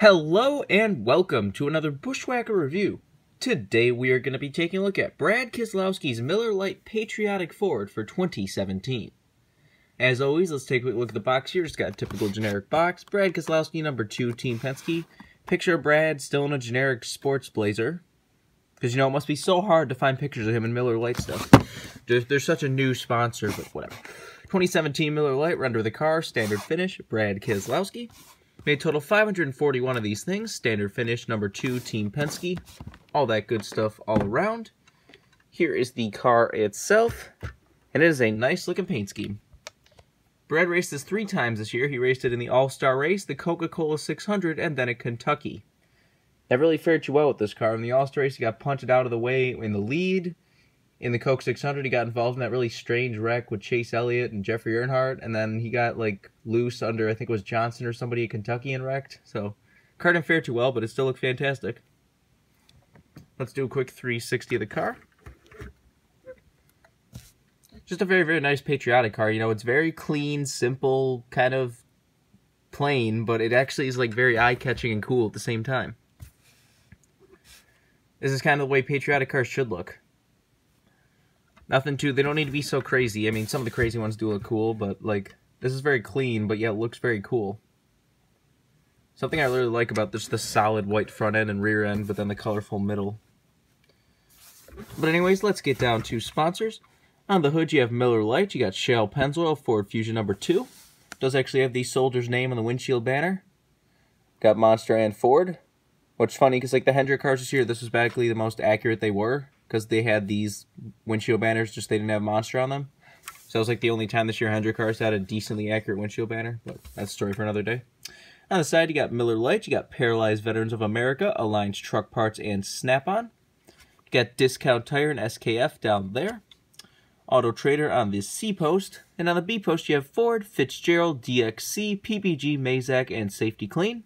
Hello and welcome to another Bushwhacker review. Today we are going to be taking a look at Brad Keselowski's Miller Lite Patriotic Ford for 2017. As always, let's take a quick look at the box here. Just got a typical generic box. Brad Keselowski, number 2, Team Penske. Picture of Brad still in a generic sports blazer. Because, you know, it must be so hard to find pictures of him in Miller Lite stuff. There's such a new sponsor, but whatever. 2017 Miller Lite, render the car, standard finish, Brad Keselowski. Made total 541 of these things. Standard finish, number 2, Team Penske. All that good stuff all around. Here is the car itself. And it is a nice looking paint scheme. Brad raced this 3 times this year. He raced it in the All-Star race, the Coca-Cola 600, and then at Kentucky. Never really fared too well with this car. In the All-Star race, he got punted out of the way in the lead. In the Coke 600, he got involved in that really strange wreck with Chase Elliott and Jeffrey Earnhardt, and then he got, like, loose under, I think it was Johnson or somebody at Kentucky and wrecked. So, car didn't fare too well, but it still looked fantastic. Let's do a quick 360 of the car. Just a very, very nice patriotic car. You know, it's very clean, simple, kind of plain, but it actually is, like, very eye-catching and cool at the same time. This is kind of the way patriotic cars should look. Nothing too, they don't need to be so crazy. I mean, some of the crazy ones do look cool, but, like, this is very clean, but yeah, it looks very cool. Something I really like about this, the solid white front end and rear end, but then the colorful middle. But anyways, let's get down to sponsors. On the hood, you have Miller Lite. You got Shell Pennzoil, Ford Fusion number 2. Does actually have the soldier's name on the windshield banner. Got Monster and Ford. Which is funny, because, like, the Hendrick cars this year, this was basically the most accurate they were. Because they had these windshield banners, just they didn't have Monster on them. So it was like the only time this year Hendrick cars had a decently accurate windshield banner. But that's a story for another day. On the side, you got Miller Lite. You got Paralyzed Veterans of America, Alliance Truck Parts, and Snap-on. You got Discount Tire and SKF down there. Auto Trader on the C post. And on the B post, you have Ford, Fitzgerald, DXC, PPG, Mazak, and Safety Clean.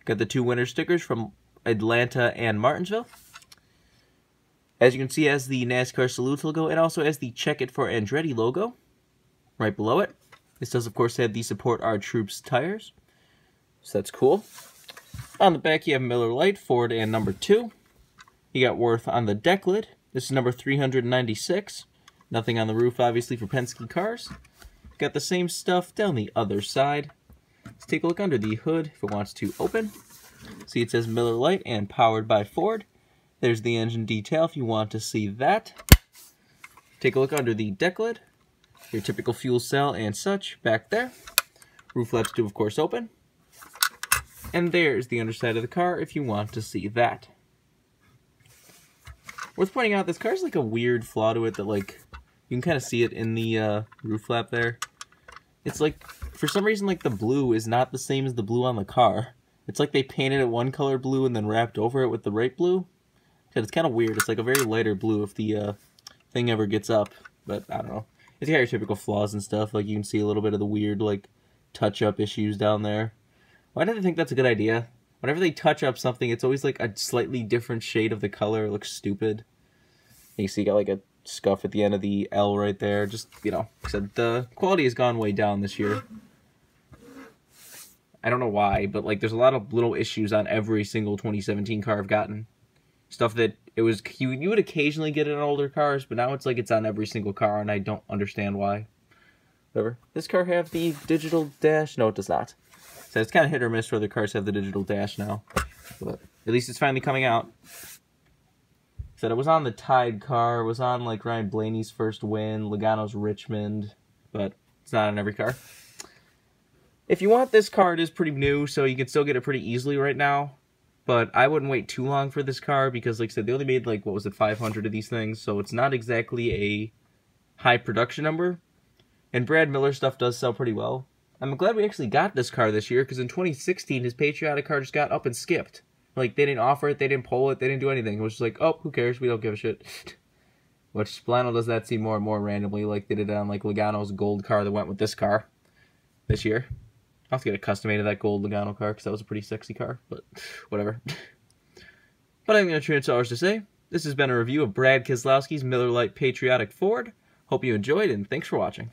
Got the 2 winner stickers from Atlanta and Martinsville. As you can see, it has the NASCAR Salute logo, and also has the Check It for Andretti logo right below it. This does, of course, have the Support Our Troops tires, so that's cool. On the back, you have Miller Lite, Ford, and number 2. You got Worth on the deck lid. This is number 396. Nothing on the roof, obviously, for Penske cars. Got the same stuff down the other side. Let's take a look under the hood if it wants to open. See, it says Miller Lite and powered by Ford. There's the engine detail if you want to see that. Take a look under the deck lid. Your typical fuel cell and such back there. Roof flaps do, of course, open. And there's the underside of the car if you want to see that. Worth pointing out, this car's like a weird flaw to it that, like, you can kind of see it in the roof flap there. It's like, for some reason, like, the blue is not the same as the blue on the car. It's like they painted it one color blue and then wrapped over it with the right blue. It's kind of weird. It's like a very lighter blue if the thing ever gets up. But, I don't know. It's got your typical flaws and stuff. Like, you can see a little bit of the weird, like, touch-up issues down there. Why do they think that's a good idea? Whenever they touch up something, it's always, like, a slightly different shade of the color. It looks stupid. And you see you got, like, a scuff at the end of the L right there. Just, you know, except the quality has gone way down this year. I don't know why, but, like, there's a lot of little issues on every single 2017 car I've gotten. Stuff that it was you would occasionally get in older cars, but now it's like it's on every single car, and I don't understand why. Whatever. This car have the digital dash? No, it does not. So it's kind of hit or miss whether cars have the digital dash now. But at least it's finally coming out. Said it was on the Tide car, it was on like Ryan Blaney's first win, Logano's Richmond, but it's not on every car. If you want this car, it is pretty new, so you can still get it pretty easily right now. But I wouldn't wait too long for this car because, like I said, they only made, like, what was it, 500 of these things. So it's not exactly a high production number. And Brad Miller stuff does sell pretty well. I'm glad we actually got this car this year because in 2016, his Patriotic car just got up and skipped. Like, they didn't offer it, they didn't poll it, they didn't do anything. It was just like, oh, who cares? We don't give a shit. Which Splano does that seem more and more randomly, like they did on, like, Logano's gold car that went with this car this year. I'll have to get a custom made of that gold Logano car, because that was a pretty sexy car, but whatever. But I'm going to turn it to ours to say, this has been a review of Brad Keselowski's Miller Lite Patriotic Ford. Hope you enjoyed, and thanks for watching.